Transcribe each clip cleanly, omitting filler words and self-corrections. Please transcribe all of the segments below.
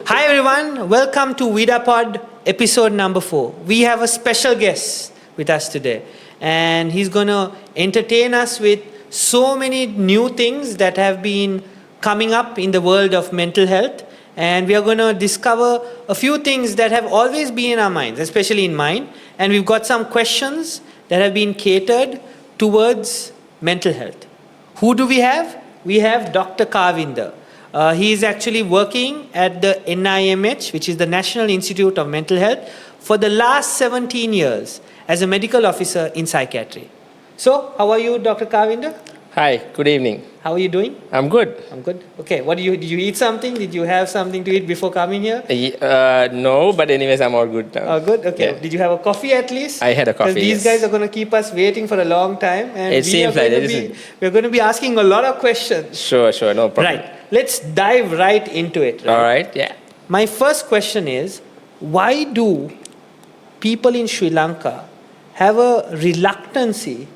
Hi everyone, welcome to VidaPod episode number 4. We have a special guest with us today, and he's going to entertain us with so many new things that have been coming up in the world of mental health, and we are going to discover a few things that have always been in our minds, especially in mine, and we've got some questions that have been catered towards mental health. Who do we have? We have Dr. Kavinda. He is actually working at the NIMH, which is the National Institute of Mental Health, for the last 17 years as a medical officer in psychiatry. So, how are you, Dr. Kavinda? Hi, good evening. How are you doing? I'm good. I'm good. Okay, did you eat something? Did you have something to eat before coming here? No, but anyways, I'm all good now. Oh, good. Okay. Yeah. Did you have a coffee at least? I had a coffee. Because these guys are going to keep us waiting for a long time, and we're going to be asking a lot of questions. Sure, no problem. Right. Let's dive right into it. Right? All right. Yeah. My first question is, why do people in Sri Lanka have a reluctancy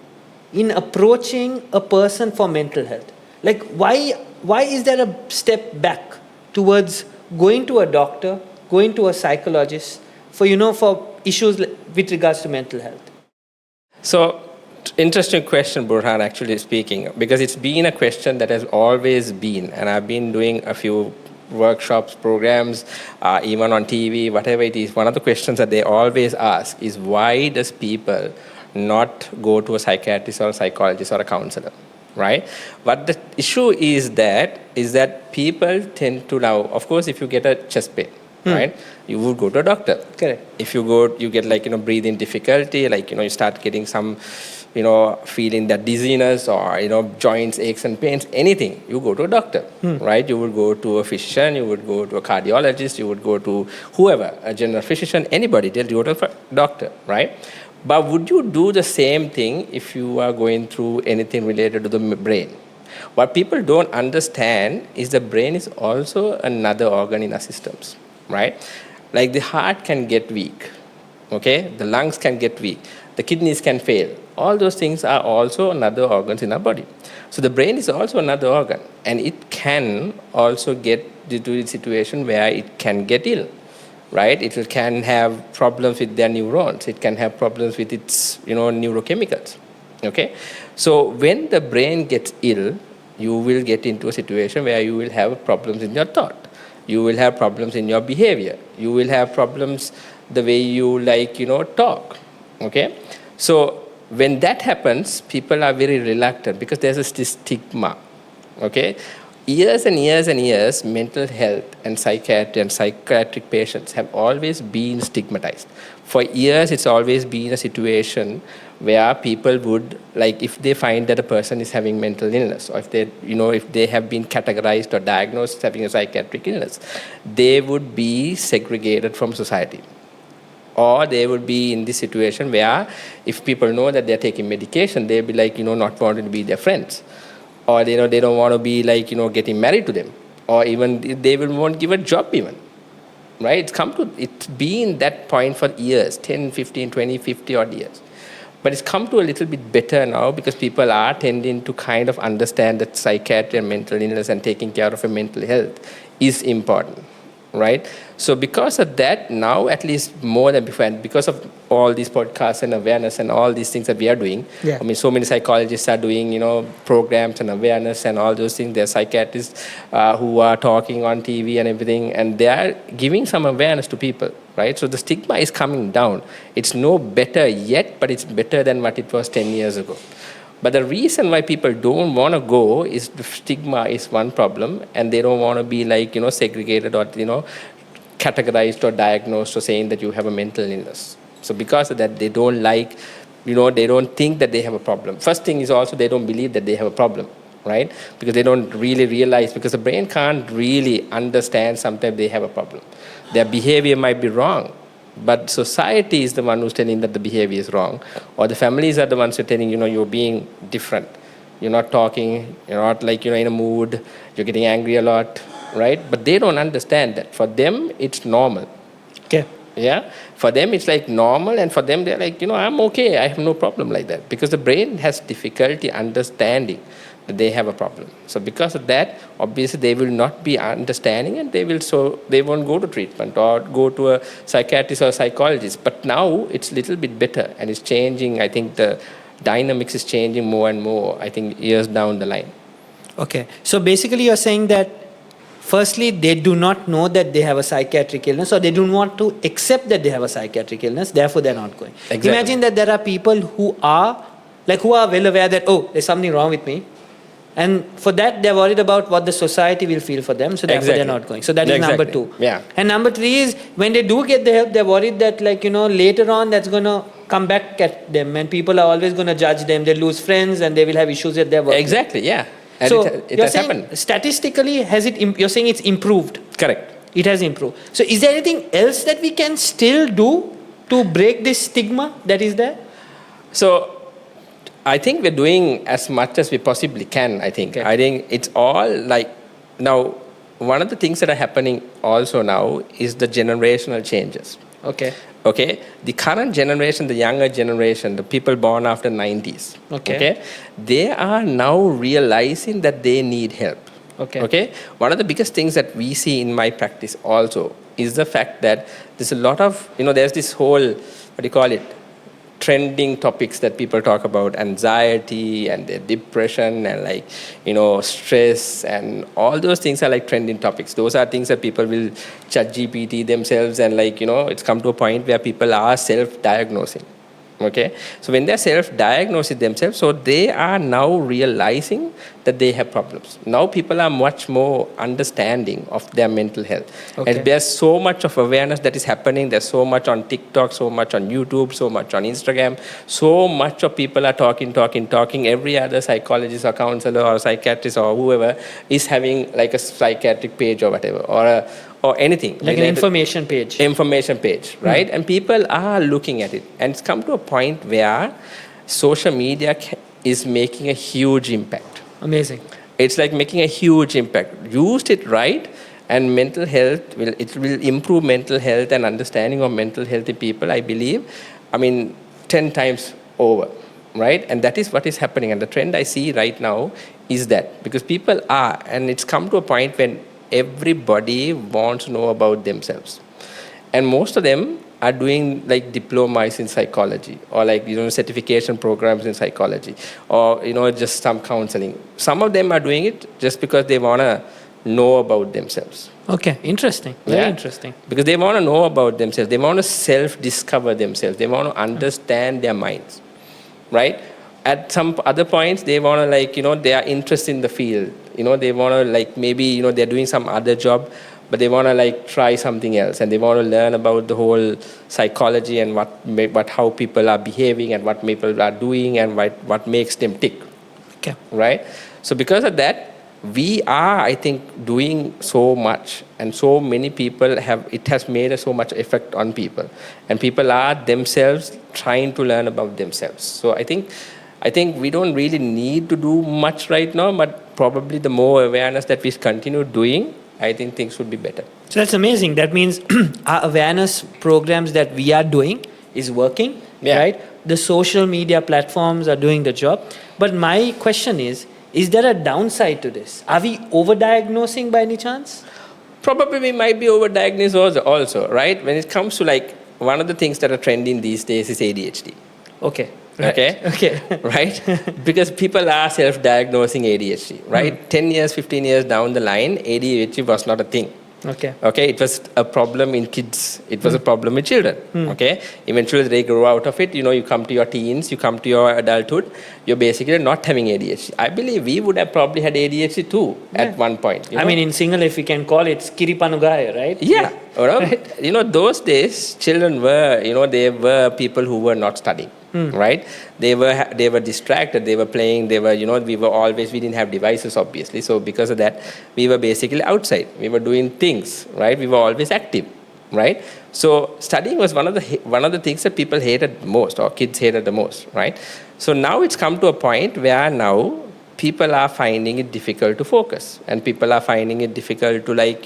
in approaching a person for mental health? Like, why is there a step back towards going to a doctor, going to a psychologist for issues with regards to mental health? So, interesting question, Burhan, actually speaking, because it's been a question that has always been, and I've been doing a few workshops, programs, even on TV, whatever it is. One of the questions that they always ask is, why does people not go to a psychiatrist or a psychologist or a counselor, right? But the issue is that people tend to now, of course, if you get a chest pain, right, you would go to a doctor. Correct. If you get breathing difficulty, you start getting some, feeling that dizziness or, joints, aches and pains, anything, you go to a doctor, right? You would go to a physician, you would go to a cardiologist, you would go to whoever, a general physician, anybody, they'll go to a doctor, right? But would you do the same thing if you are going through anything related to the brain? What people don't understand is the brain is also another organ in our systems, right? Like the heart can get weak, okay? The lungs can get weak. The kidneys can fail. All those things are also another organs in our body. So the brain is also another organ, and it can also get into a situation where it can get ill. Right? It can have problems with their neurons. It can have problems with its, neurochemicals. Okay? So when the brain gets ill, you will get into a situation where you will have problems in your thought. You will have problems in your behavior. You will have problems the way you talk. Okay? So when that happens, people are very reluctant because there's a stigma. Okay? Years and years and years, mental health and psychiatry and psychiatric patients have always been stigmatized. For years, it's always been a situation where people would, if they find that a person is having mental illness, or if they have been categorized or diagnosed as having a psychiatric illness, they would be segregated from society. Or they would be in this situation where if people know that they're taking medication, they'll be not wanting to be their friends. Or they don't want to be getting married to them, or even they won't give a job even, right? It's been that point for years, 10, 15, 20, 50 odd years. But it's come to a little bit better now because people are tending to kind of understand that psychiatry and mental illness and taking care of your mental health is important, right? So because of that, now at least more than before, and because of all these podcasts and awareness and all these things that we are doing, so many psychologists are doing, programs and awareness and all those things. There are psychiatrists who are talking on TV and everything, and they are giving some awareness to people, right? So the stigma is coming down. It's no better yet, but it's better than what it was 10 years ago. But the reason why people don't want to go is the stigma is one problem, and they don't want to be segregated or, categorized or diagnosed or saying that you have a mental illness. So because of that, they don't they don't think that they have a problem. First thing is also they don't believe that they have a problem, right? Because they don't really realize, because the brain can't really understand sometimes they have a problem. Their behavior might be wrong, but society is the one who's telling that the behavior is wrong, or the families are the ones who are telling you're being different. You're not talking, you're not in a mood, you're getting angry a lot, right? But they don't understand that. For them, it's normal. Okay. Yeah, for them it's like normal, and for them they're like, I'm okay, I have no problem like that, because the brain has difficulty understanding that they have a problem. So because of that, obviously they will not be understanding, and they won't go to treatment or go to a psychiatrist or a psychologist. But now it's a little bit better, and it's changing. I think the dynamics is changing more and more, I think, years down the line. Okay. So basically you're saying that firstly, they do not know that they have a psychiatric illness, or they do not want to accept that they have a psychiatric illness, therefore they're not going. Exactly. Imagine that there are people who are well aware that, oh, there's something wrong with me. And for that, they're worried about what the society will feel for them, so therefore they're not going. So that is number 2. Yeah. And number 3 is, when they do get the help, they're worried that, later on that's going to come back at them, and people are always going to judge them. They lose friends, and they will have issues at their work. Exactly, yeah. And so it you're has saying happened. Statistically, you're saying it's improved. Correct. It has improved. So is there anything else that we can still do to break this stigma that is there? So I think we're doing as much as we possibly can, I think. Okay. I think it's all like, now, one of the things that are happening also now is the generational changes. Okay. Okay, the current generation, the younger generation, the people born after 90s, Okay. they are now realizing that they need help. Okay, one of the biggest things that we see in my practice also is the fact that there's a lot of, there's this whole, trending topics that people talk about, anxiety and their depression and stress, and all those things are like trending topics. Those are things that people will ChatGPT themselves, and it's come to a point where people are self-diagnosing. Okay, so when they're self-diagnosing themselves, so they are now realizing that they have problems. Now people are much more understanding of their mental health. Okay. And there's so much of awareness that is happening. There's so much on TikTok, so much on YouTube, so much on Instagram. So much of people are talking. Every other psychologist or counselor or psychiatrist or whoever is having like a psychiatric page or whatever, or anything. Like an information page. Information page, right? And people are looking at it. And it's come to a point where social media is making a huge impact. Amazing. It's like making a huge impact. Used it right, and mental health will improve mental health and understanding of mental health in people, I believe, 10 times over, right? And that is what is happening. And the trend I see right now is that, because people are, and it's come to a point when everybody wants to know about themselves. And most of them are doing like diplomas in psychology, or certification programs in psychology, or just some counseling. Some of them are doing it just because they want to know about themselves. Okay, interesting. Very interesting. Because they want to know about themselves. They want to self-discover themselves. They want to understand their minds, right? At some other points, they want to they are interested in the field. They want to maybe, they're doing some other job, but they want to try something else, and they want to learn about the whole psychology and how people are behaving and what people are doing and what makes them tick. Okay. Right? So because of that, we are, I think, doing so much, and so many people it has made so much effect on people, and people are themselves trying to learn about themselves. So I think we don't really need to do much right now, but probably the more awareness that we continue doing, I think things would be better. So that's amazing. That means our awareness programs that we are doing is working, right? The social media platforms are doing the job. But my question is there a downside to this? Are we overdiagnosing by any chance? Probably we might be overdiagnosed also, right? When it comes to one of the things that are trending these days is ADHD. Okay. Right. Okay. Right? Because people are self-diagnosing ADHD, right? 10 years, 15 years down the line, ADHD was not a thing. Okay. It was a problem in kids. It was a problem with children. Okay. Eventually they grow out of it. You come to your teens, you come to your adulthood, you're basically not having ADHD. I believe we would have probably had ADHD too at one point. In Sinhala, if we can call it, Skiripanugaya, right? Yeah. Right? Those days, children were, they were people who were not studying. Right? They were distracted. They were playing. They were, we didn't have devices, obviously. So because of that, we were basically outside. We were doing things, right? We were always active, right? So studying was one of the things that people hated most, or kids hated the most, right? So now it's come to a point where now people are finding it difficult to focus, and people are finding it difficult to, like,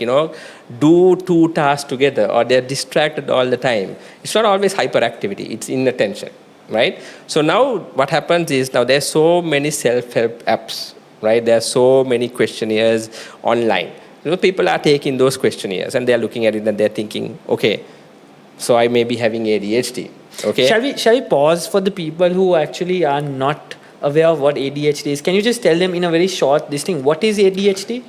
do two tasks together, or they're distracted all the time. It's not always hyperactivity, it's inattention, right? So now what happens is, now there's so many self-help apps, right? There are so many questionnaires online. People are taking those questionnaires and they're looking at it and they're thinking, okay, so I may be having ADHD. Okay. Shall we pause for the people who actually are not aware of what ADHD is? Can you just tell them in a very short what is ADHD?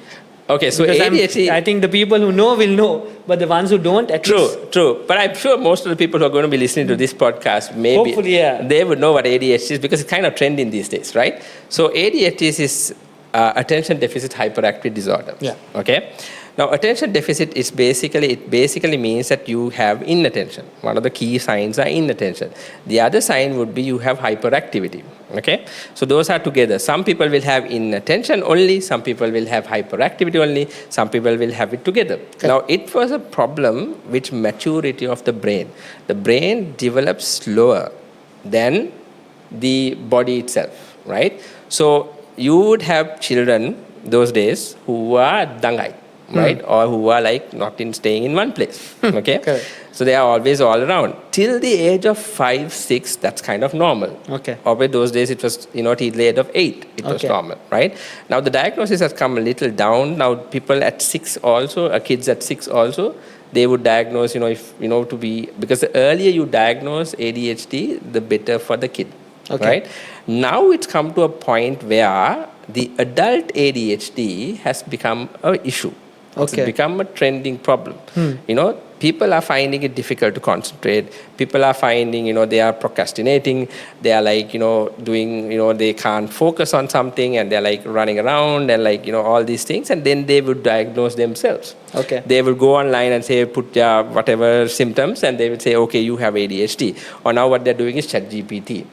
Okay, so Because ADHD... I think the people who know will know, but the ones who don't, at least... True. But I'm sure most of the people who are going to be listening to this podcast, maybe hopefully, yeah, they would know what ADHD is, because it's kind of trending these days, right? So ADHD is attention deficit hyperactivity disorder. Yeah. Okay. Now, attention deficit is basically means that you have inattention. One of the key signs are inattention. The other sign would be you have hyperactivity. Okay, so those are together. Some people will have inattention only. Some people will have hyperactivity only. Some people will have it together. Okay. Now, it was a problem with maturity of the brain. The brain develops slower than the body itself, right? So you would have children those days who are dangai, right? Or who are like not staying in one place. Okay? Correct. So they are always all around. Till the age of 5, 6, that's kind of normal. Okay. Or by those days it was, till the age of 8, it was normal, right? Now the diagnosis has come a little down. Now people at 6 also, kids at 6 also, they would diagnose, because the earlier you diagnose ADHD, the better for the kid. Okay. Right? Now it's come to a point where the adult ADHD has become an issue. It's become a trending problem. People are finding it difficult to concentrate. People are finding, they are procrastinating. They are like, doing, they can't focus on something, and they're like running around and like, all these things. And then they would diagnose themselves. Okay. They will go online and say, put whatever symptoms, and they will say, okay, you have ADHD. Or now what they're doing is ChatGPT.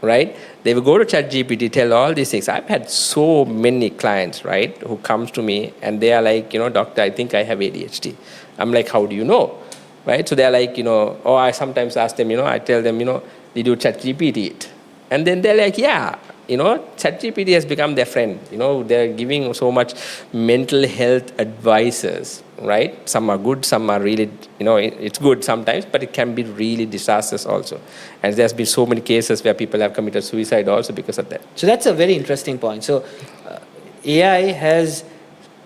Right? They will go to ChatGPT, tell all these things. I've had so many clients, right, who comes to me and they are like, doctor, I think I have ADHD. I'm like, how do you know? Right? So they're like, I sometimes ask them, I tell them, did you ChatGPT it? And then they're like, yeah, ChatGPT has become their friend. They're giving so much mental health advices, right? Some are good, some are really, it's good sometimes, but it can be really disastrous also. And there's been so many cases where people have committed suicide also because of that. So that's a very interesting point. So AI has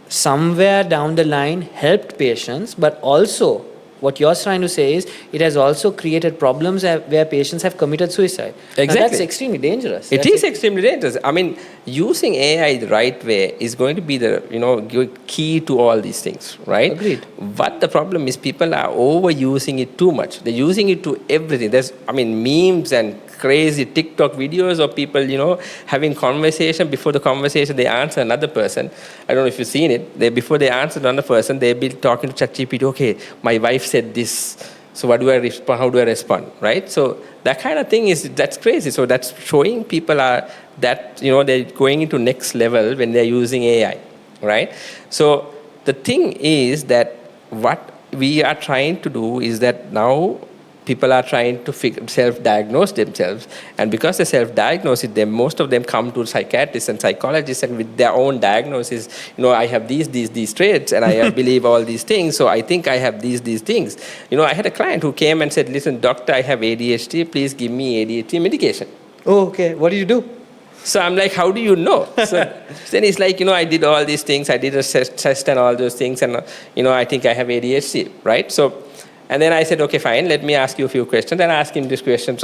somewhere down the line helped patients, but also what you're trying to say is it has also created problems where patients have committed suicide. Exactly. Now that's extremely dangerous. It is extremely dangerous. I mean, using AI the right way is going to be the key to all these things, right? Agreed. But the problem is people are overusing it too much. They're using it to everything. There's, memes and crazy TikTok videos of people, having conversation. Before the conversation, they answer another person. I don't know if you've seen it. Before they answer another person, they'll be talking to ChatGPT. Okay, my wife said this. So what do I respond? How do I respond? Right? So that kind of thing that's crazy. So that's showing people are that, they're going into next level when they're using AI, right? So the thing is that what we are trying to do is that now people are trying to self-diagnose themselves, and because they self-diagnose it, most of them come to psychiatrists and psychologists and with their own diagnosis, I have these traits, and I believe all these things, so I think I have these things. I had a client who came and said, listen, doctor, I have ADHD, please give me ADHD medication. Oh, okay. What did you do? So I'm like, how do you know? So then he's like, I did all these things, I did a test and all those things, and, I think I have ADHD, right? So, and then I said, okay, fine, let me ask you a few questions. And I asked him these questions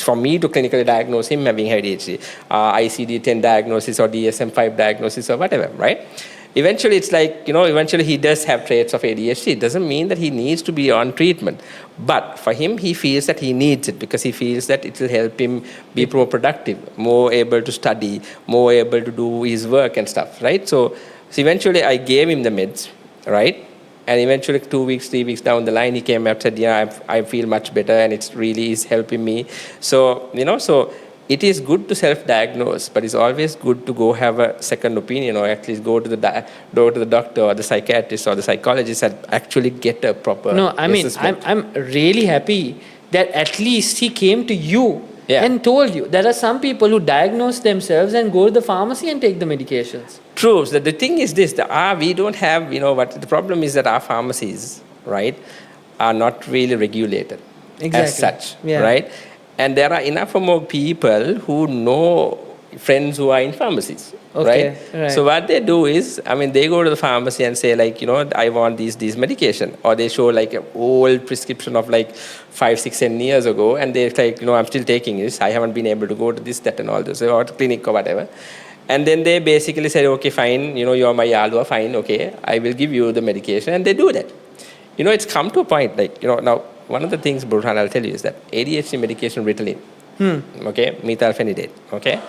for me to clinically diagnose him having ADHD, ICD-10 diagnosis or DSM-5 diagnosis or whatever, right? Eventually, it's like, eventually he does have traits of ADHD. It doesn't mean that he needs to be on treatment. But for him, he feels that he needs it because he feels that it will help him be more productive, more able to study, more able to do his work and stuff, right? So eventually, I gave him the meds, right? And eventually 2 weeks, 3 weeks down the line, he came up and said, yeah, I feel much better and it's really is helping me. So, so it is good to self-diagnose, but it's always good to go have a second opinion or at least go to the doctor or the psychiatrist or the psychologist and actually get a proper assessment. I'm really happy that at least he came to you Yeah. and told you. There are some people who diagnose themselves and go to the pharmacy and take the medications. True. So the thing is this: we don't have, what the problem is that our pharmacies, right, are not really regulated as such, Yeah. right? And there are enough or more people who know friends who are in pharmacies, Okay, right. So what they do is, they go to the pharmacy and say like, I want these medication, or they show like an old prescription of like 5, 6, 10 years ago, and they're like, I'm still taking this. I haven't been able to go to this, that, and all this, or to clinic or whatever. And then they basically say, okay, fine, you're my Alua, fine, okay, I will give you the medication, and they do that. It's come to a point, like, now, one of the things, Burhan, I'll tell you is that ADHD medication, Ritalin, okay, methylphenidate, okay.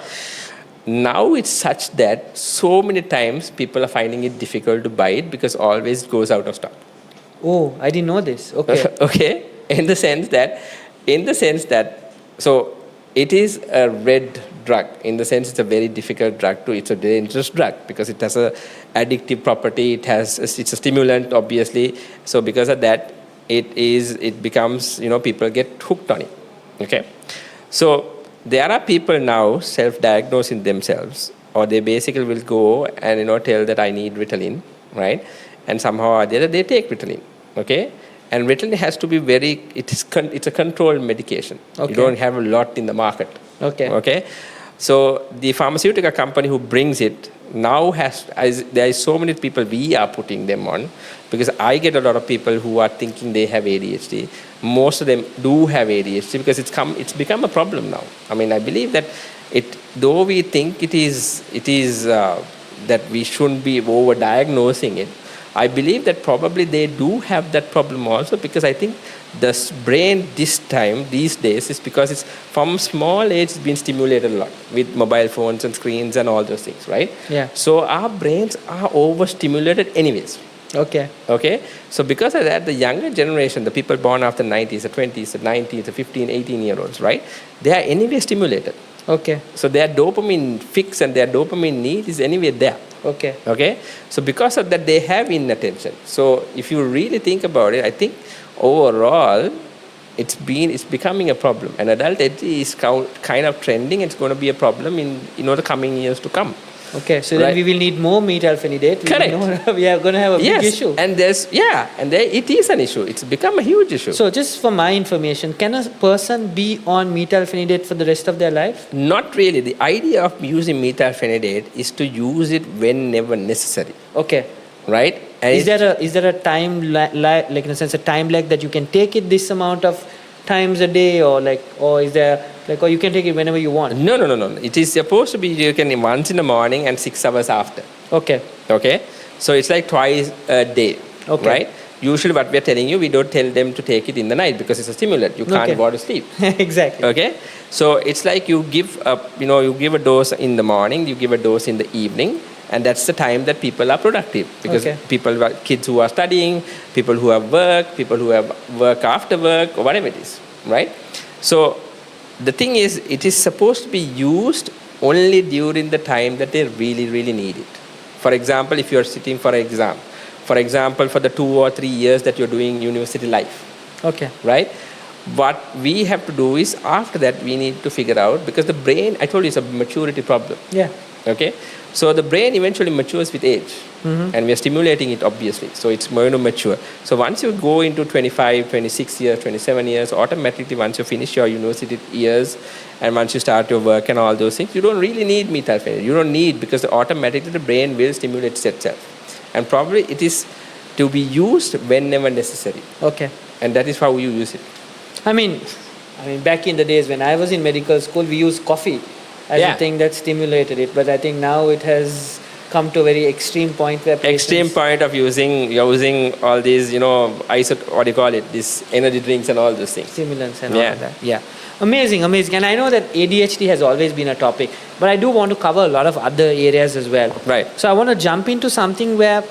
Now it's such that so many times people are finding it difficult to buy it because always goes out of stock. Oh, I didn't know this. Okay. Okay, in the sense that, so it is a red drug. In the sense, it's a very difficult drug it's a dangerous drug because it has a addictive property. It's a stimulant, obviously. So because of that, it becomes, people get hooked on it. Okay, so there are people now self-diagnosing themselves, or they basically will go and tell that I need Ritalin, right? And somehow or the other they take Ritalin, okay? And Ritalin has to be it's a controlled medication. Okay. You don't have a lot in the market. Okay. Okay. So the pharmaceutical company who brings it now there is so many people we are putting them on, because I get a lot of people who are thinking they have ADHD. Most of them do have ADHD because it's become a problem now. I believe that though we think it is that we shouldn't be over-diagnosing it, I believe that probably they do have that problem also, because I think the brain these days is because it's from small age it's been stimulated a lot with mobile phones and screens and all those things, right? Yeah. So our brains are overstimulated anyways. Okay. So because of that, the younger generation, the people born after 90s, the 20s, the 90s, the 15, 18-year-olds, right? They are anyway stimulated. Okay. So their dopamine fix and their dopamine need is anyway there. Okay. So because of that, they have inattention. So if you really think about it, I think overall, it's becoming a problem. And adult ADHD is kind of trending. It's going to be a problem in the coming years to come. Okay, so then we will need more methylphenidate. Correct. We are going to have a big issue. And it is an issue. It's become a huge issue. So just for my information, can a person be on methylphenidate for the rest of their life? Not really. The idea of using methylphenidate is to use it whenever necessary. Okay. Right? And is there a time like in a sense a time lag that you can take it this amount of times a day, or is there or you can take it whenever you want? No. It is supposed to be you can once in the morning and 6 hours after. Okay. So it's like twice a day. Okay. Right? Usually what we're telling you, we don't tell them to take it in the night because it's a stimulant. You can't go to sleep. Exactly. Okay. So it's like you give a dose in the morning, you give a dose in the evening, and that's the time that people are productive, because kids who are studying, people who have work, people who have work after work, or whatever it is, right? So the thing is, it is supposed to be used only during the time that they really, really need it. For example, if you're sitting for an exam, for example, for the 2 or 3 years that you're doing university life, okay, right? What we have to do is, after that, we need to figure out, because the brain, I told you, is a maturity problem. Yeah. Okay. So the brain eventually matures with age, and we are stimulating it, obviously. So it's going to mature. So once you go into 25, 26 years, 27 years, automatically once you finish your university years, and once you start your work and all those things, you don't really need methylphenidate. You don't need, because automatically the brain will stimulate itself. And probably it is to be used whenever necessary. Okay. And that is how you use it. I mean, back in the days when I was in medical school, we used coffee as a thing that stimulated it. But I think now it has come to a very extreme point where extreme point of using all these, these energy drinks and all those things. Stimulants and all of that. Yeah. Amazing. And I know that ADHD has always been a topic, but I do want to cover a lot of other areas as well. Right. So I want to jump into something where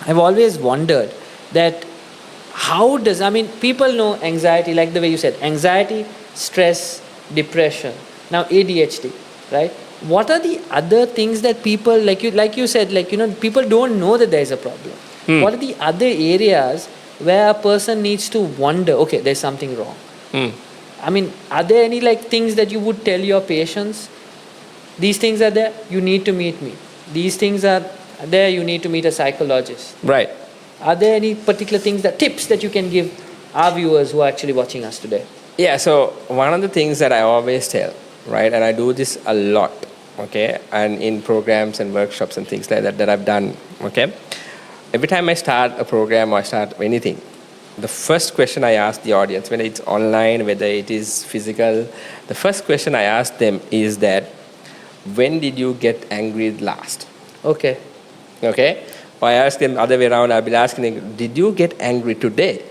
I've always wondered that people know anxiety, like the way you said, anxiety, stress, depression. Now ADHD, right? What are the other things that people, like you said, people don't know that there is a problem. What are the other areas where a person needs to wonder, okay, there's something wrong? I mean, are there any like things that you would tell your patients? These things are there, you need to meet me. These things are there, you need to meet a psychologist. Right. Are there any particular things, tips that you can give our viewers who are actually watching us today? Yeah, so one of the things that I always tell, right, and I do this a lot, okay, and in programs and workshops and things like that I've done, okay, every time I start a program or I start anything, the first question I ask the audience, whether it's online, whether it is physical, the first question I ask them is that, when did you get angry last? Okay. Okay? Or I ask them other way around, I'll be asking them, did you get angry today?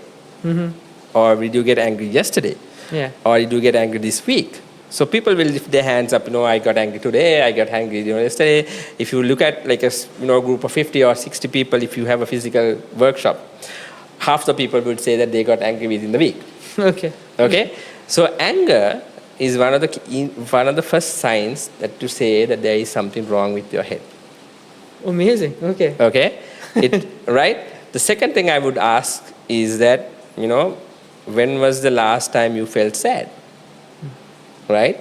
Or did you get angry yesterday? Yeah. Or did you get angry this week? So people will lift their hands up, I got angry today, I got angry yesterday. If you look at like a group of 50 or 60 people, if you have a physical workshop, half the people would say that they got angry within the week. Okay. Okay? So anger is one of the first signs that to say that there is something wrong with your head. Amazing. Okay. Okay? Right? The second thing I would ask is that, when was the last time you felt sad? Right?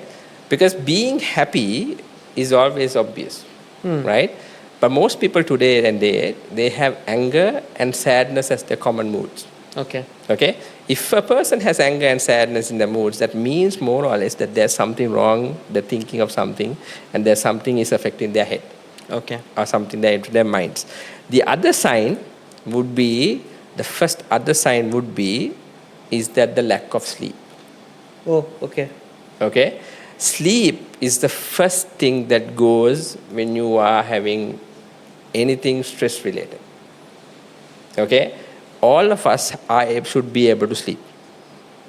Because being happy is always obvious, right? But most people today and they have anger and sadness as their common moods. Okay. Okay? If a person has anger and sadness in their moods, that means more or less that there's something wrong, they're thinking of something, and there's something is affecting their head. Okay. Or something there into their minds. The other sign would be, is that the lack of sleep. Oh, okay. Okay? Sleep is the first thing that goes when you are having anything stress related. Okay? All of us should be able to sleep.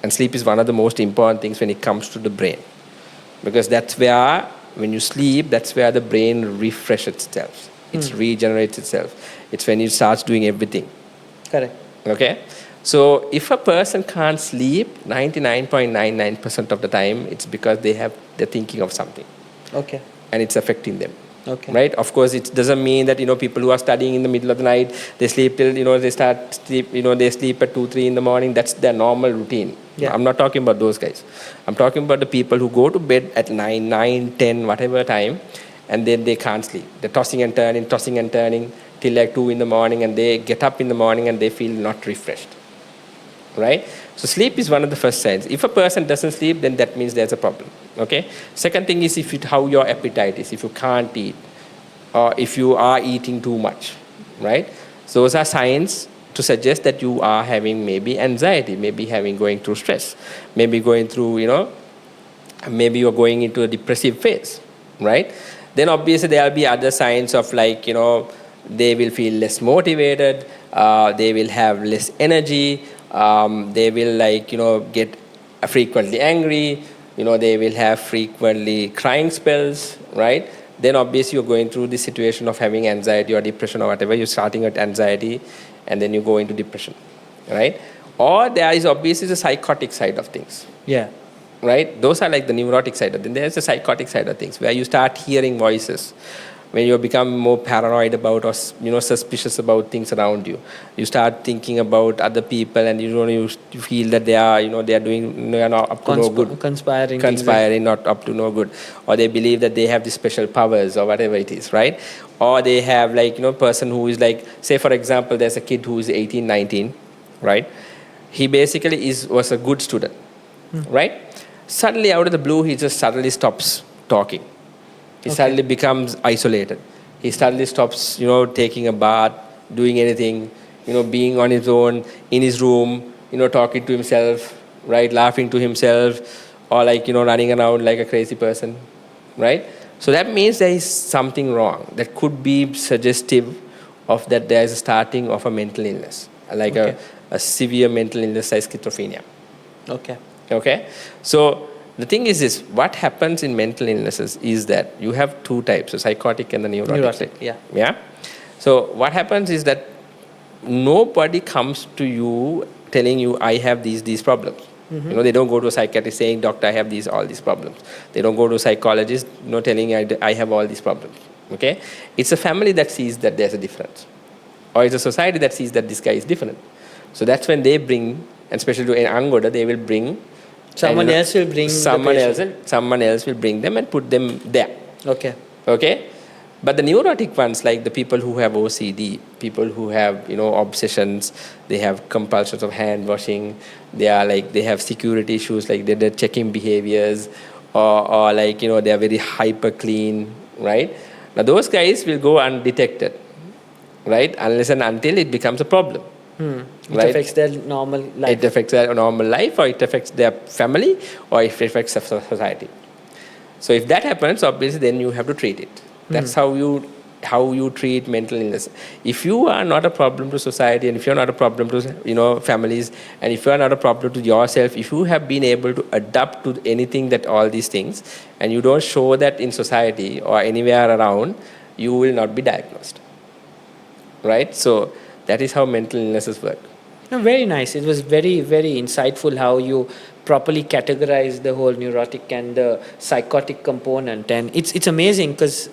And sleep is one of the most important things when it comes to the brain. Because that's where, when you sleep, that's where the brain refreshes itself. It regenerates itself. It's when it starts doing everything. Correct. Okay? So if a person can't sleep, 99.99% of the time, it's because they're thinking of something. Okay. And it's affecting them. Okay. Right? Of course, it doesn't mean that, people who are studying in the middle of the night, they sleep till, they sleep at 2, 3 in the morning. That's their normal routine. Yeah. I'm not talking about those guys. I'm talking about the people who go to bed at 9, 10, whatever time, and then they can't sleep. They're tossing and turning till like 2 in the morning, and they get up in the morning and they feel not refreshed. Right? So sleep is one of the first signs. If a person doesn't sleep, then that means there's a problem. Okay? Second thing is how your appetite is. If you can't eat, or if you are eating too much, right? So those are signs to suggest that you are having maybe anxiety, maybe going through stress, maybe going through, maybe you're going into a depressive phase, right? Then obviously there will be other signs of like, they will feel less motivated, they will have less energy, they will get frequently angry, they will have frequently crying spells, right? Then obviously you're going through this situation of having anxiety or depression or whatever. You're starting at anxiety and then you go into depression, right? Or there is obviously the psychotic side of things. Yeah. Right? Those are like the neurotic side of things. There's the psychotic side of things where you start hearing voices. When you become more paranoid about or suspicious about things around you, you start thinking about other people, and you feel that they are not up to no good, conspiring, not up to no good, or they believe that they have these special powers or whatever it is, right? Or they have person who is like, say for example, there's a kid who is 18, 19, right? He basically was a good student, right? Suddenly out of the blue, he just suddenly stops talking. He suddenly becomes isolated. He suddenly stops, taking a bath, doing anything, being on his own, in his room, talking to himself, right, laughing to himself, or running around like a crazy person, right? So that means there is something wrong. That could be suggestive of that there is a starting of a mental illness, like a severe mental illness like schizophrenia. Okay? So the thing is this, what happens in mental illnesses is that you have two types, the psychotic and the neurotic. Yeah? So what happens is that nobody comes to you telling you, I have these problems. They don't go to a psychiatrist saying, doctor, I have all these problems. They don't go to a psychologist telling I have all these problems. Okay? It's a family that sees that there's a difference. Or it's a society that sees that this guy is different. So that's when they bring, and especially in Angoda, they will bring Someone And, else will bring someone the else patient. someone else will bring them and put them there. Okay. Okay, but the neurotic ones, like the people who have OCD, people who have obsessions, they have compulsions of hand washing, they have security issues, like they're checking behaviors, or like they are very hyper clean, right? Now those guys will go undetected, right, unless and until it becomes a problem. It Right? affects their normal life. It affects their normal life, or it affects their family, or it affects the society. So if that happens, obviously, then you have to treat it. That's how you treat mental illness. If you are not a problem to society, and if you're not a problem to families, and if you are not a problem to yourself, if you have been able to adapt to anything, that all these things, and you don't show that in society or anywhere around, you will not be diagnosed. Right? So that is how mental illnesses work. No, very nice. It was very, very insightful how you properly categorize the whole neurotic and the psychotic component. And it's amazing because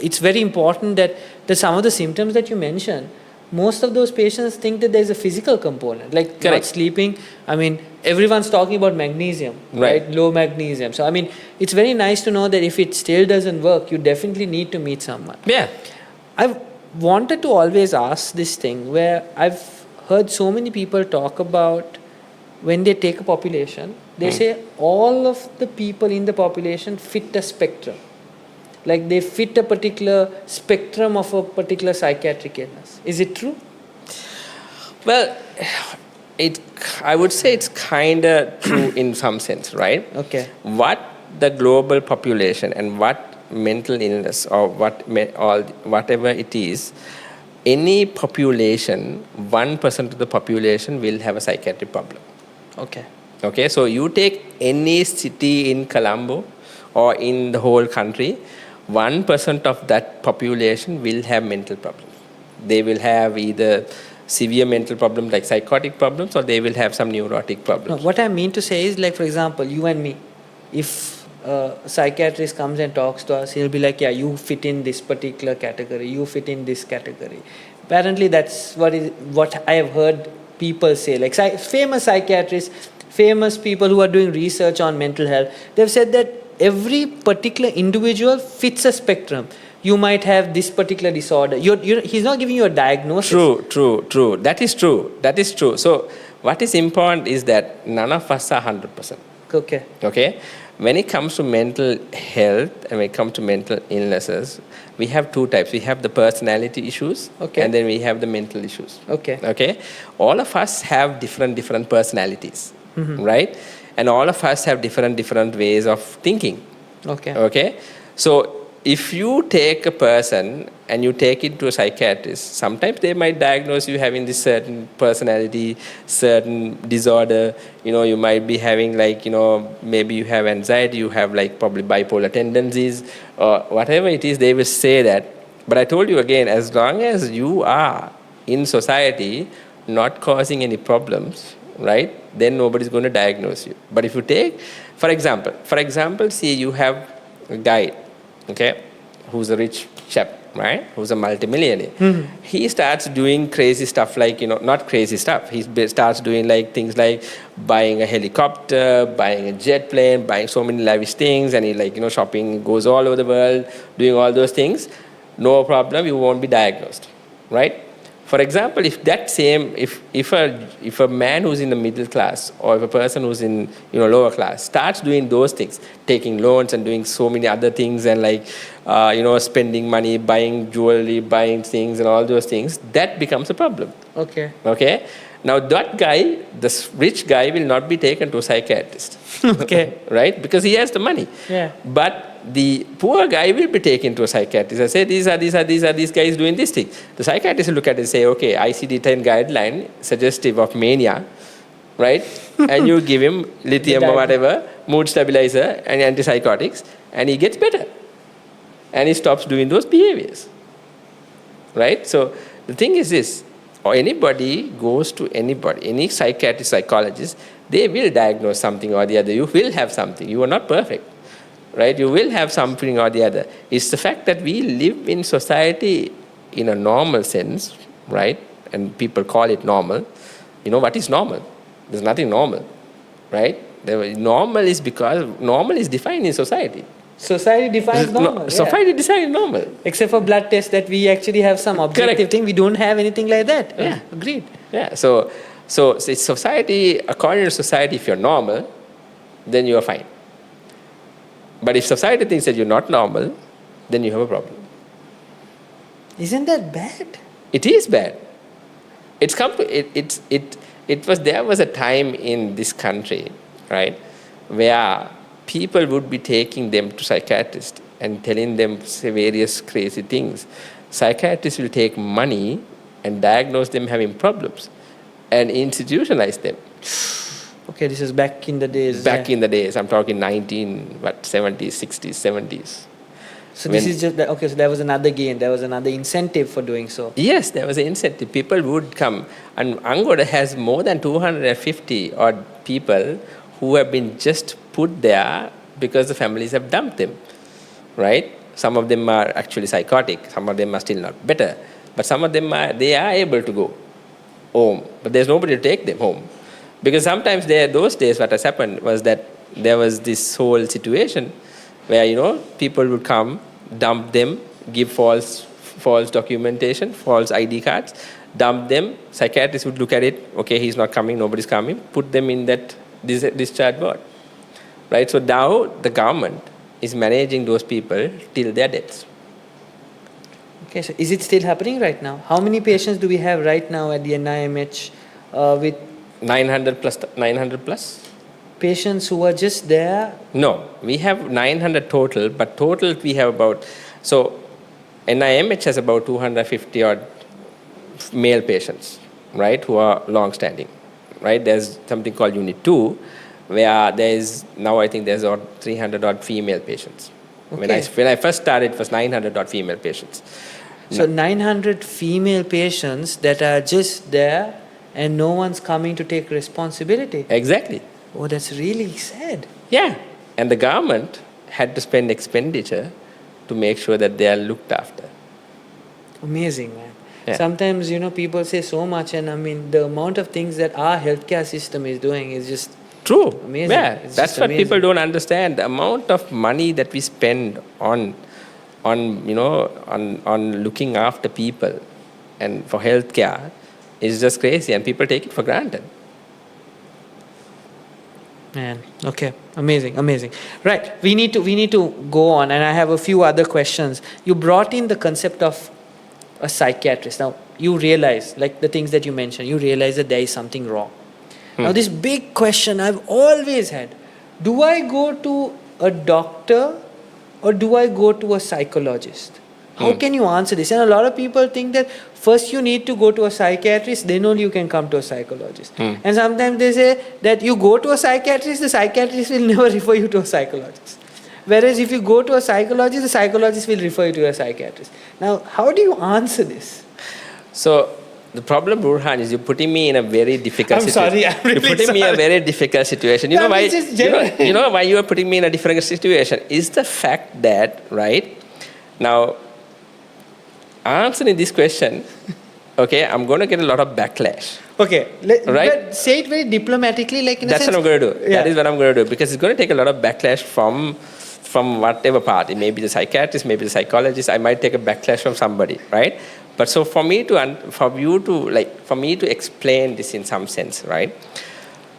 it's very important that some of the symptoms that you mentioned, most of those patients think that there's a physical component, like not Correct. sleeping. I mean, everyone's talking about magnesium, right? Low magnesium. So, I mean, it's very nice to know that if it still doesn't work, you definitely need to meet someone. Yeah. I've wanted to always ask this thing where I've heard so many people talk about when they take a population, they say all of the people in the population fit a spectrum. Like they fit a particular spectrum of a particular psychiatric illness. Is it true? Well, I would say it's kind of true in some sense, right? Okay. What the global population and what mental illness or whatever it is, any population, 1% of the population will have a psychiatric problem. Okay. Okay, so you take any city in Colombo or in the whole country, 1% of that population will have mental problems. They will have either severe mental problems like psychotic problems, or they will have some neurotic problems. No, what I mean to say is, like, for example, you and me, if a psychiatrist comes and talks to us, he'll be like, yeah, you fit in this particular category, you fit in this category. Apparently, that's what I have heard people say. Like famous psychiatrists, famous people who are doing research on mental health, they've said that every particular individual fits a spectrum. You might have this particular disorder. He's not giving you a diagnosis. True. That is true. So what is important is that none of us are 100%. Okay? When it comes to mental health and when it comes to mental illnesses, we have two types. We have the personality issues, and then we have the mental issues. Okay? All of us have different personalities, right? And all of us have different ways of thinking. Okay? So if you take a person and you take it to a psychiatrist, sometimes they might diagnose you having this certain personality, certain disorder. You might be having maybe you have anxiety, you have probably bipolar tendencies, or whatever it is, they will say that. But I told you again, as long as you are in society not causing any problems, right, then nobody's going to diagnose you. But if you take, for example, see, you have a guy, okay, who's a rich chap, right, who's a multimillionaire. He starts doing crazy stuff, not crazy stuff. He starts doing things like buying a helicopter, buying a jet plane, buying so many lavish things, and he shopping, goes all over the world, doing all those things. No problem, you won't be diagnosed, right? For example, if a man who's in the middle class, or if a person who's in lower class starts doing those things, taking loans and doing so many other things, and spending money, buying jewelry, buying things and all those things, that becomes a problem. Okay. Now that guy, this rich guy, will not be taken to a psychiatrist. Right? Because he has the money. But the poor guy will be taken to a psychiatrist and say, these guys doing this thing. The psychiatrist will look at it and say, okay, ICD-10 guideline suggestive of mania, right? And you give him lithium or whatever, mood stabilizer and antipsychotics, and he gets better. And he stops doing those behaviors. Right? So the thing is this, or anybody goes to any psychiatrist, psychologist, they will diagnose something or the other. You will have something. You are not perfect. Right? You will have something or the other. It's the fact that we live in society in a normal sense, right? And people call it normal. What is normal? There's nothing normal, right? Normal is because normal is defined in society. Society defines normal. Yeah. Society defines normal. Except for blood tests that we actually have some objective Correct. thing. We don't have anything like that. Yeah. Agreed. Yeah. So it's society, according to society, if you're normal, then you are fine. But if society thinks that you're not normal, then you have a problem. Isn't that bad? It is bad. It's come to it was there was a time in this country, right, where people would be taking them to psychiatrists and telling them various crazy things. Psychiatrists will take money and diagnose them having problems and institutionalize them. Okay, this is back in the days. Back in the days, I'm talking 70s, 60s, 70s. So this is just that, okay. So there was another gain. There was another incentive for doing so. Yes, there was an incentive. People would come, and Angola has more than 250 odd people who have been just put there because the families have dumped them, right? Some of them are actually psychotic. Some of them are still not better, but some of them they are able to go home, but there's nobody to take them home, because sometimes those days what has happened was that there was this whole situation where people would come, dump them, give false documentation, false ID cards, dump them. Psychiatrists would look at it. Okay, he's not coming, nobody's coming. Put them in that discharge board, right? So now the government is managing those people till their deaths. Okay, so is it still happening right now? How many patients do we have right now at the NIMH with 900 plus. Patients who are just there? No, we have 900 total, but total we have about, so NIMH has about 250 odd male patients, right, who are long-standing, right? There's something called Unit 2, where now I think there's 300 odd female patients. Okay. When I first started, it was 900 odd female patients. So 900 female patients that are just there and no one's coming to take responsibility. Exactly. Oh, that's really sad. Yeah, and the government had to spend expenditure to make sure that they are looked after. Amazing, man. Yeah. Sometimes, people say so much, and I mean, the amount of things that our healthcare system is doing is just true. Amazing. Yeah, It's that's just what amazing. people don't understand. The amount of money that we spend on looking after people and for healthcare is just crazy, and people take it for granted. Man, okay, amazing. Right, we need to go on, and I have a few other questions. You brought in the concept of a psychiatrist. Now, you realize, like the things that you mentioned, you realize that there is something wrong. Now, this big question I've always had, do I go to a doctor or do I go to a psychologist? How can you answer this? And a lot of people think that first you need to go to a psychiatrist, then only you can come to a psychologist. And sometimes they say that you go to a psychiatrist, the psychiatrist will never refer you to a psychologist. Whereas if you go to a psychologist, the psychologist will refer you to a psychiatrist. Now, how do you answer this? So the problem, Burhan, is you're putting me in a very difficult situation. I'm really You're putting me in a very difficult situation. You know why? You know why you are putting me in a difficult situation? Is the fact that, right, now, answering this question, okay, I'm going to get a lot of backlash. Okay, right? But say it very diplomatically, like in That's a sense. what I'm going to do. Yeah. That is what I'm going to do, because it's going to take a lot of backlash from whatever party. Maybe the psychiatrist, maybe the psychologist. I might take a backlash from somebody, right? But so for me to explain this in some sense, right?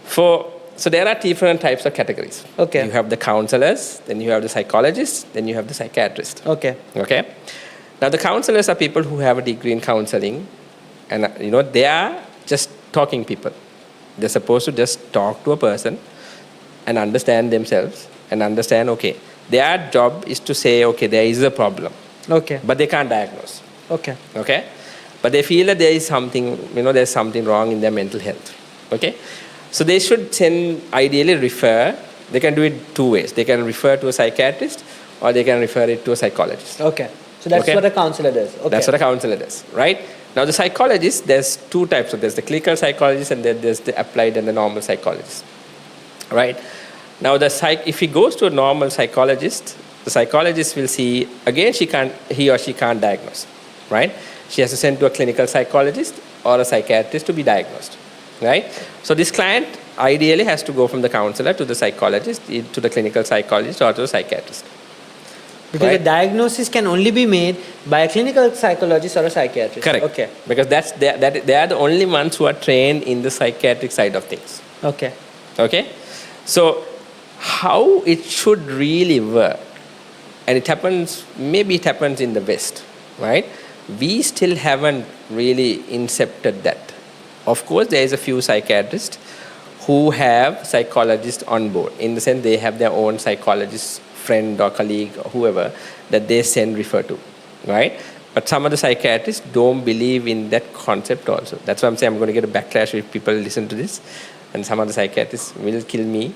So there are different types of categories. Okay. You have the counselors, then you have the psychologists, then you have the psychiatrist. Okay. Okay. Now the counselors are people who have a degree in counseling, and they are just talking people. They're supposed to just talk to a person and understand themselves and understand, okay, their job is to say, okay, there is a problem. Okay. But they can't diagnose. Okay. Okay? But they feel that there is something, there's something wrong in their mental health. Okay? So they should ideally refer. They can do it two ways. They can refer to a psychiatrist or they can refer it to a psychologist. Okay. So that's what a counselor does. Okay. That's what a counselor does, right? Now the psychologist, there's two types. So there's the clinical psychologist and then there's the applied and the normal psychologist, right? Now if he goes to a normal psychologist, the psychologist will see, again, he or she can't diagnose, right? She has to send to a clinical psychologist or a psychiatrist to be diagnosed. right? So this client ideally has to go from the counselor to the psychologist, to the clinical psychologist, or to the psychiatrist. Because Right. the diagnosis can only be made by a clinical psychologist or a psychiatrist. Correct. Okay. Because they are the only ones who are trained in the psychiatric side of things. Okay. Okay? So how it should really work, and maybe it happens in the West, right? We still haven't really incepted that. Of course, there is a few psychiatrists who have psychologists on board. In the sense, they have their own psychologist friend or colleague or whoever that they refer to, right? But some of the psychiatrists don't believe in that concept also. That's why I'm saying I'm going to get a backlash if people listen to this, and some of the psychiatrists will kill me.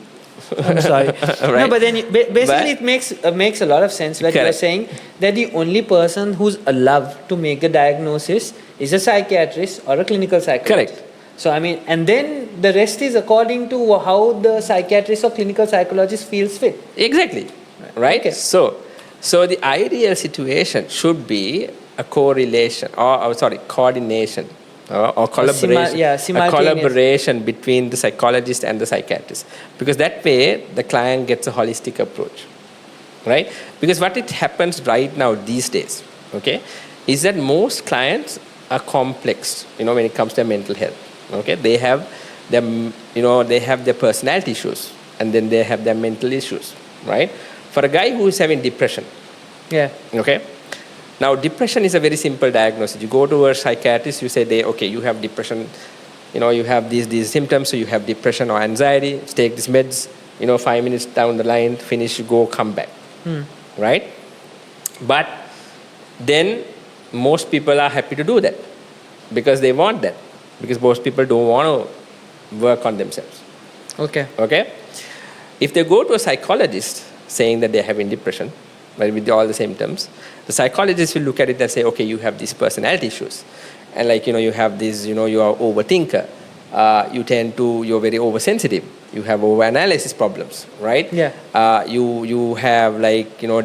I'm sorry. Right? No, but then basically But- it makes a lot of sense that you're Correct. saying that the only person who's allowed to make a diagnosis is a psychiatrist or a clinical psychologist. Correct. So I mean, and then the rest is according to how the psychiatrist or clinical psychologist feels fit. Exactly. Right? Okay. So the ideal situation should be a correlation, coordination, or collaboration. A simultaneous. collaboration between the psychologist and the psychiatrist. Because that way, the client gets a holistic approach. Right? Because what it happens right now these days, okay, is that most clients are complex, when it comes to their mental health. Okay? They have their personality issues, and then they have their mental issues, right? For a guy who is having depression, Yeah. okay? Now, depression is a very simple diagnosis. You go to a psychiatrist, you say, okay, you have depression, you have these symptoms, so you have depression or anxiety, take these meds, 5 minutes down the line, finish, go, come back, right? But then most people are happy to do that because they want that, because most people don't want to work on themselves. Okay. Okay? If they go to a psychologist saying that they're having depression, right, with all the symptoms, the psychologist will look at it and say, okay, you have these personality issues. And you have this, you are overthinker. You're very oversensitive. You have overanalysis problems, right? Yeah. You have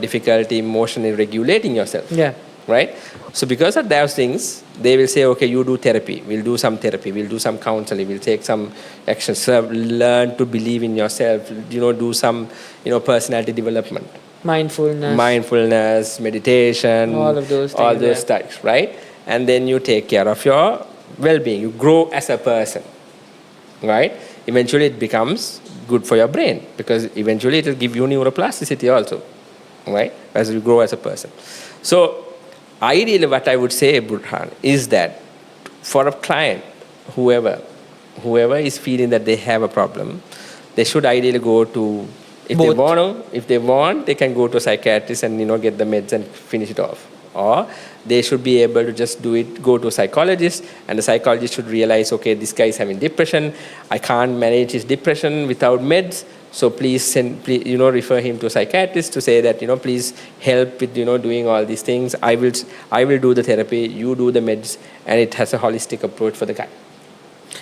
difficulty emotionally regulating yourself. Yeah. Right? So because of those things, they will say, okay, you do therapy. We'll do some therapy. We'll do some counseling. We'll take some actions. Learn to believe in yourself. Do some, personality development. Mindfulness, meditation. All of those things. All those types, right? And then you take care of your well-being. You grow as a person, right? Eventually it becomes good for your brain, because eventually it will give you neuroplasticity also, right? As you grow as a person. So ideally, what I would say, Burhan, is that for a client, whoever is feeling that they have a problem, they should ideally go to, if they want, they can go to a psychiatrist and get the meds and finish it off. Or they should be able to just go to a psychologist, and the psychologist should realize, okay, this guy is having depression. I can't manage his depression without meds. So please refer him to a psychiatrist to say that, please help with, doing all these things. I will do the therapy, you do the meds, and it has a holistic approach for the guy.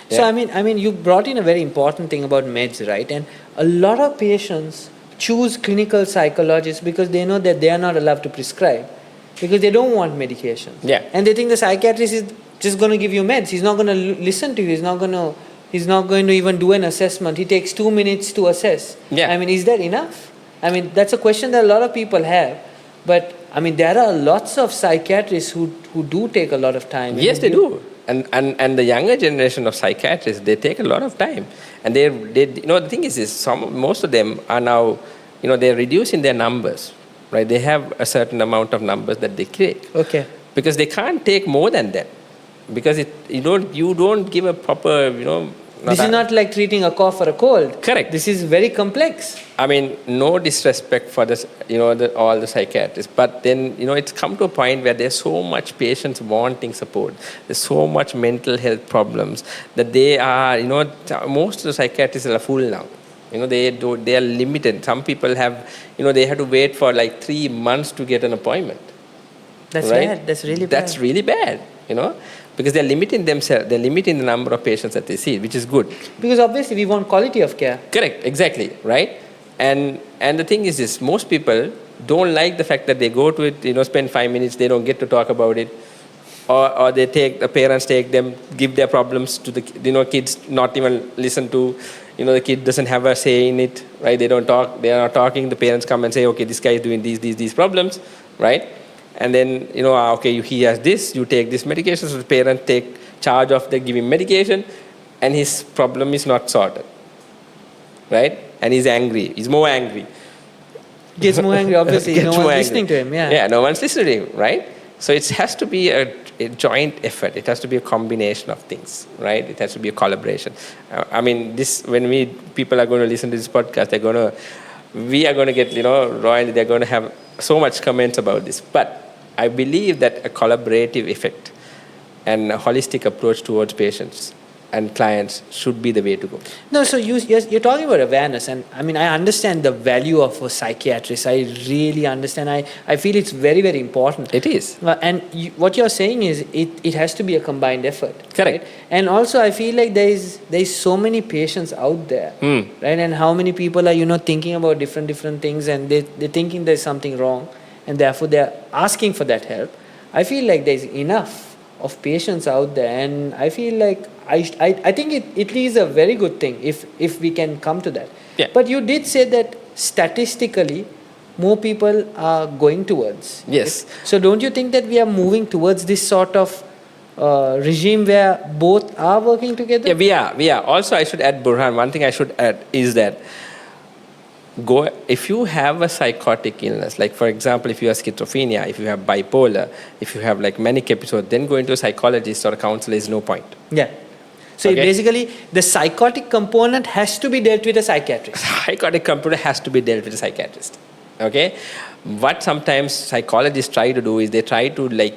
Yeah. So I mean, you brought in a very important thing about meds, right? And a lot of patients choose clinical psychologists because they know that they are not allowed to prescribe, because they don't want medication. Yeah. And they think the psychiatrist is just going to give you meds. He's not going to listen to you. He's not going to even do an assessment. He takes 2 minutes to assess. Yeah. I mean, is that enough? I mean, that's a question that a lot of people have. But I mean, there are lots of psychiatrists who do take a lot of time. Yes, they do. And the younger generation of psychiatrists, they take a lot of time. And they the thing is most of them are now, they're reducing their numbers, right? They have a certain amount of numbers that they take. Okay. Because they can't take more than that. Because you don't give a proper, This is not like treating a cough or a cold. Correct. This is very complex. I mean, no disrespect for this, all the psychiatrists, but then, it's come to a point where there's so much patients wanting support. There's so much mental health problems that they are, most of the psychiatrists are full now. They are limited. Some people have, they have to wait for 3 months to get an appointment. That's right? bad. That's really bad. That's really bad, because they're limiting themselves, they're limiting the number of patients that they see, which is good. Because obviously we want quality of care. Correct, exactly, right? And the thing is this, most people don't like the fact that they go to it, spend 5 minutes, they don't get to talk about it. or the parents take them, give their problems to the kids, not even listen to, the kid doesn't have a say in it, right? They don't talk, they are not talking. The parents come and say, okay, this guy is doing these problems, right? And then okay, he has this, you take this medication. So the parents take charge of the giving medication, and his problem is not sorted, right? And he's angry, he's more angry. Gets more angry, obviously. No one's listening to him, yeah. Yeah, no one's listening to him, right? So it has to be a joint effort. It has to be a combination of things, right? It has to be a collaboration. I mean, when people are going to listen to this podcast, we are going to get, royally, they're going to have so much comments about this. But I believe that a collaborative effect and a holistic approach towards patients and clients should be the way to go. No, so you're talking about awareness, and I mean, I understand the value of a psychiatrist. I really understand. I feel it's very, very important. It is. And what you're saying is it has to be a combined effort. Correct. Right? And also, I feel like there's so many patients out there, right? And how many people are thinking about different things, and they're thinking there's something wrong, and therefore they're asking for that help. I feel like there's enough of patients out there, and I feel like I think it is a very good thing if we can come to that. Yeah. But you did say that statistically more people are going towards yes it. So don't you think that we are moving towards this sort of regime where both are working together? Yeah, we are. Also, I should add, Burhan, one thing I should add is that if you have a psychotic illness, like for example, if you have schizophrenia, if you have bipolar, if you have like manic episode, then going to a psychologist or a counselor is no point. Yeah. So basically, the psychotic component has to be dealt with a psychiatrist. Psychotic component has to be dealt with a psychiatrist. Okay? What sometimes psychologists try to do is they try to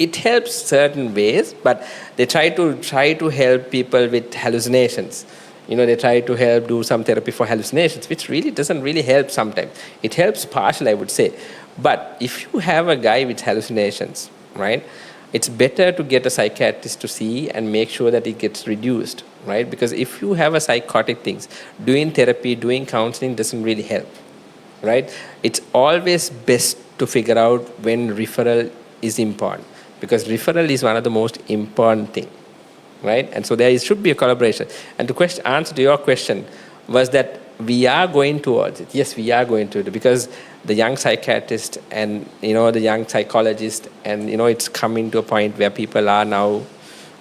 it helps certain ways, but they try to help people with hallucinations. They try to help do some therapy for hallucinations, which really doesn't really help sometimes. It helps partially, I would say. But if you have a guy with hallucinations, right, it's better to get a psychiatrist to see and make sure that it gets reduced, right? Because if you have a psychotic things, doing therapy, doing counseling doesn't really help, right? It's always best to figure out when referral is important, because referral is one of the most important things. Right? And so there should be a collaboration. And the answer to your question was that we are going towards it. Yes, we are going to it, because the young psychiatrist and the young psychologist, and it's coming to a point where people are now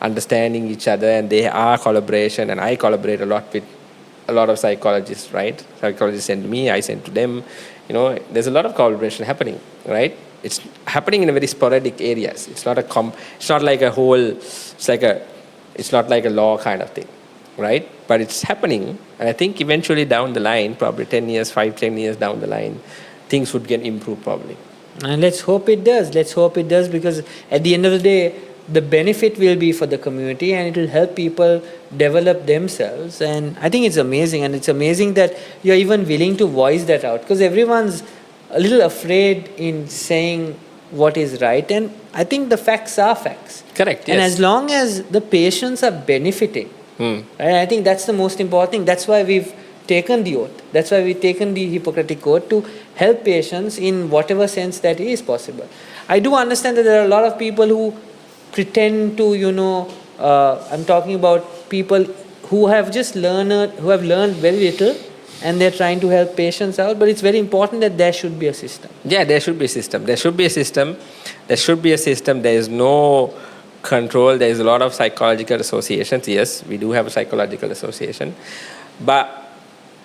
understanding each other, and they are collaboration. And I collaborate a lot with a lot of psychologists, right? Psychologists send to me, I send to them. There's a lot of collaboration happening, right? It's happening in a very sporadic areas. It's not like a whole. It's not like a law kind of thing, right? But it's happening, and I think eventually down the line, probably 10 years down the line, things would get improved probably. And let's hope it does. Because at the end of the day, the benefit will be for the community, and it will help people develop themselves. And I think it's amazing, and it's amazing that you're even willing to voice that out, because everyone's a little afraid in saying what is right, and I think the facts are facts. Correct, yes. And as long as the patients are benefiting, right, I think that's the most important thing. That's why we've taken the oath. That's why we've taken the Hippocratic Oath, to help patients in whatever sense that is possible. I do understand that there are a lot of people who pretend to, I'm talking about people who have learned very little, and they're trying to help patients out, but it's very important that there should be a system. Yeah, there should be a system. There should be a system. There is no control. There is a lot of psychological associations. Yes, we do have a psychological association, but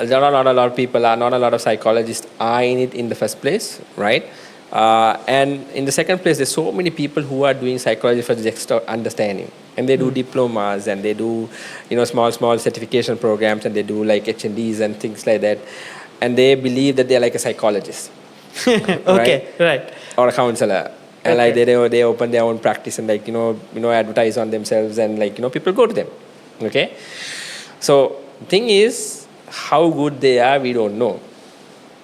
not a lot of people are, not a lot of psychologists are in it in the first place, right? And in the second place, there's so many people who are doing psychology for just understanding. And they do diplomas, and they do, small certification programs, and they do like HNDs and things like that. And they believe that they're like a psychologist. Okay, right. Or a counselor. And they open their own practice and advertise on themselves, and people go to them. Okay? So the thing is, how good they are, we don't know.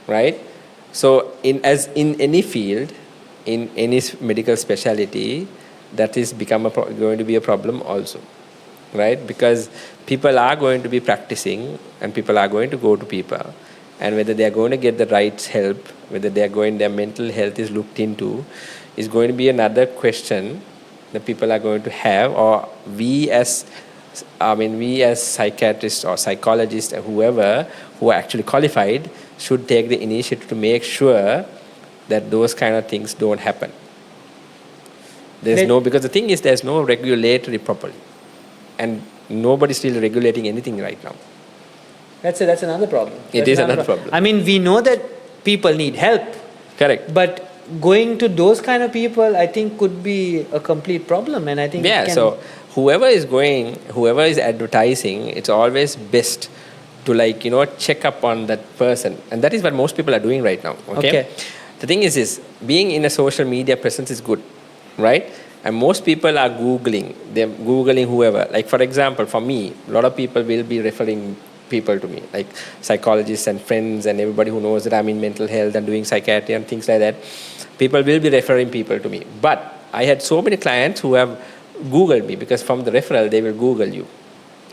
Right? So in any field, in any medical specialty, that is going to be a problem also, right? Because people are going to be practicing, and people are going to go to people, and whether they are going to get the right help, whether their mental health is looked into, is going to be another question that people are going to have, or we as psychiatrists or psychologists or whoever who are actually qualified should take the initiative to make sure that those kind of things don't happen. Because the thing is, there's no regulatory properly, and nobody's really regulating anything right now. That's another problem. It is another problem. I mean, we know that people need help. Correct. But going to those kind of people, I think, could be a complete problem. And I think so whoever is advertising, it's always best to check up on that person, and that is what most people are doing right now. Okay. The thing is being in a social media presence is good, right? And most people are googling. They're googling whoever. Like, for example, for me, a lot of people will be referring people to me, like psychologists and friends and everybody who knows that I'm in mental health and doing psychiatry and things like that. People will be referring people to me. But I had so many clients who have Googled me, because from the referral, they will Google you.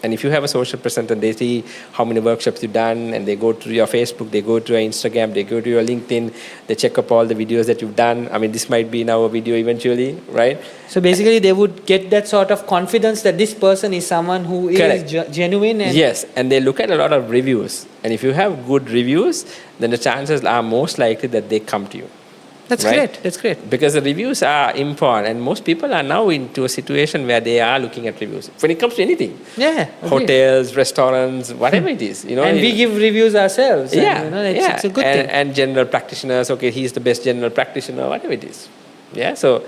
And if you have a social presence and they see how many workshops you've done, and they go to your Facebook, they go to your Instagram, they go to your LinkedIn, they check up all the videos that you've done. I mean, this might be now a video eventually, right? So basically, they would get that sort of confidence that this person is someone who is genuine. And yes, and they look at a lot of reviews. And if you have good reviews, then the chances are most likely that they come to you. That's right? great. That's great. Because the reviews are important, and most people are now into a situation where they are looking at reviews when it comes to anything. Yeah. Hotels, restaurants, whatever it is. And we give reviews ourselves. Yeah. It's a good thing. And general practitioners, okay, he's the best general practitioner, whatever it is. Yeah. So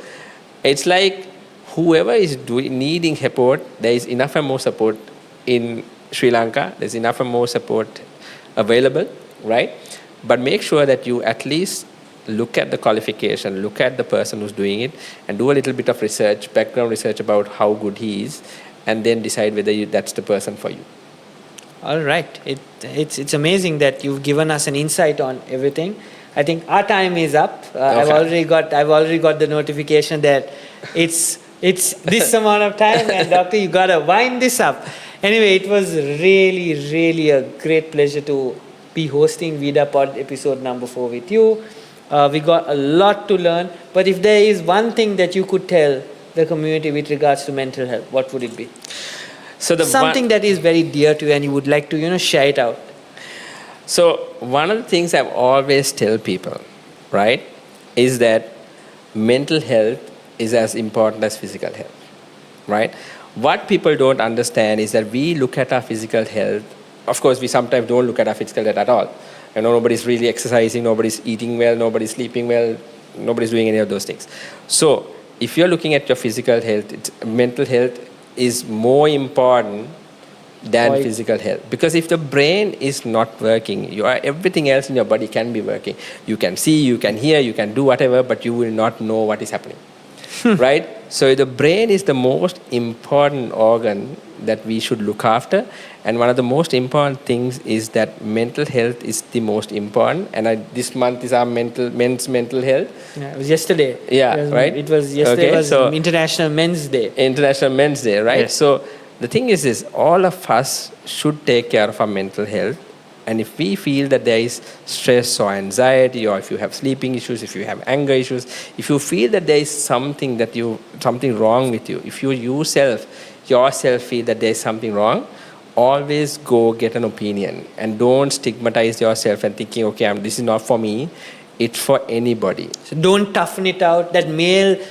it's like whoever is needing support, there is enough and more support in Sri Lanka. There's enough and more support available, right? But make sure that you at least look at the qualification, look at the person who's doing it, and do a little bit of research, background research about how good he is, and then decide whether that's the person for you. All right. It's amazing that you've given us an insight on everything. I think our time is up. Okay. I've already got the notification that it's this amount of time, and doctor, you gotta wind this up. Anyway, it was really, really a great pleasure to be hosting Vida Pod episode number 4 with you. We got a lot to learn, but if there is one thing that you could tell the community with regards to mental health, what would it be? So something that is very dear to you and you would like to, share it out. So one of the things I've always tell people, right, is that mental health is as important as physical health, right? What people don't understand is that we look at our physical health. Of course, we sometimes don't look at our physical health at all. Nobody's really exercising, nobody's eating well, nobody's sleeping well, nobody's doing any of those things. So if you're looking at your physical health, mental health is more important than physical health. Because if the brain is not working, everything else in your body can be working. You can see, you can hear, you can do whatever, but you will not know what is happening. Right? So the brain is the most important organ that we should look after, and one of the most important things is that mental health is the most important. And this month is our men's mental health. Yeah, it was yesterday. Yeah, right. It was yesterday. Okay, was International Men's Day. International Men's Day, right? Yes. So the thing is all of us should take care of our mental health. And if we feel that there is stress or anxiety, or if you have sleeping issues, if you have anger issues, if you feel that there is something wrong with you, if you yourself feel that there is something wrong, always go get an opinion, and don't stigmatize yourself and thinking, okay, this is not for me. It's for anybody. So don't toughen it out. That male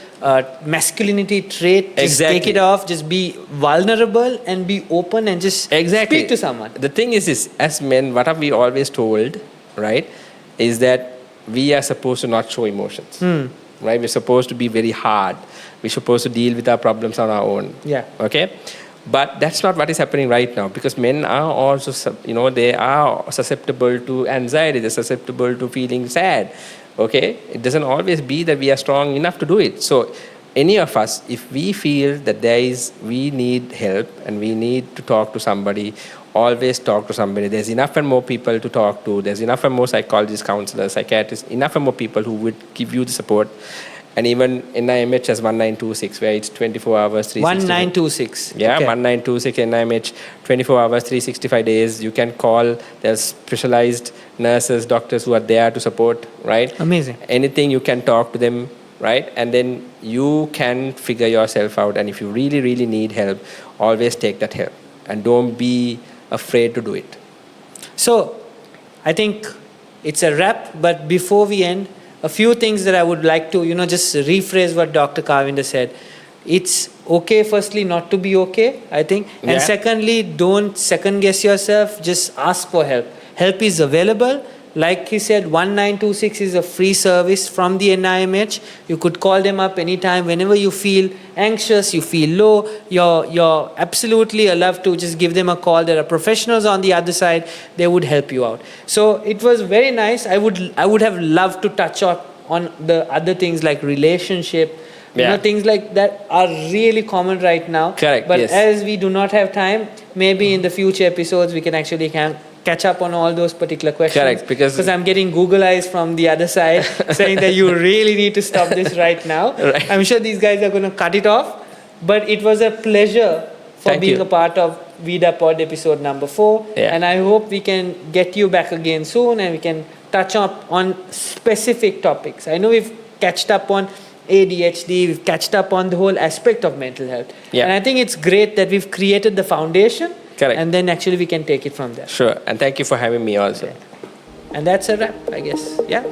masculinity trait, just take it off. Just be vulnerable and be open and just speak to someone. The thing is this, as men, what have we always told, right, is that we are supposed to not show emotions. Right? We're supposed to be very hard. We're supposed to deal with our problems on our own. Yeah. Okay? But that's not what is happening right now, because men are also, they are susceptible to anxiety. They're susceptible to feeling sad. Okay? It doesn't always be that we are strong enough to do it. So any of us, if we feel that we need help and we need to talk to somebody, always talk to somebody. There's enough and more people to talk to. There's enough and more psychologists, counselors, psychiatrists, enough and more people who would give you the support. And even NIMH has 1926, where it's 24 hours, 365. 1926. Yeah, okay. 1926 NIMH, 24 hours, 365 days. You can call. There's specialized nurses, doctors who are there to support, right? Amazing. Anything you can talk to them, right? And then you can figure yourself out. And if you really, really need help, always take that help. And don't be afraid to do it. So, I think it's a wrap, but before we end, a few things that I would like to, just rephrase what Dr. Kavinda said. It's okay, firstly, not to be okay, I think. And secondly, don't second guess yourself, just ask for help. Help is available. Like he said, 1926 is a free service from the NIMH. You could call them up anytime, whenever you feel anxious, you feel low, you're absolutely allowed to just give them a call. There are professionals on the other side, they would help you out. So it was very nice. I would have loved to touch on the other things like relationship, things like that are really common right now. Correct. But as we do not have time, maybe in the future episodes we can actually catch up on all those particular questions. Correct, because I'm getting Google eyes from the other side saying that you really need to stop this right now. Right. I'm sure these guys are going to cut it off. But it was a pleasure for being a part of Vida Pod episode number 4. Yeah. And I hope we can get you back again soon and we can touch up on specific topics. I know we've catched up on ADHD, we've catched up on the whole aspect of mental health. Yeah. And I think it's great that we've created the foundation. Correct. And then actually we can take it from there. Sure. And thank you for having me also. And that's a wrap, I guess. Yeah.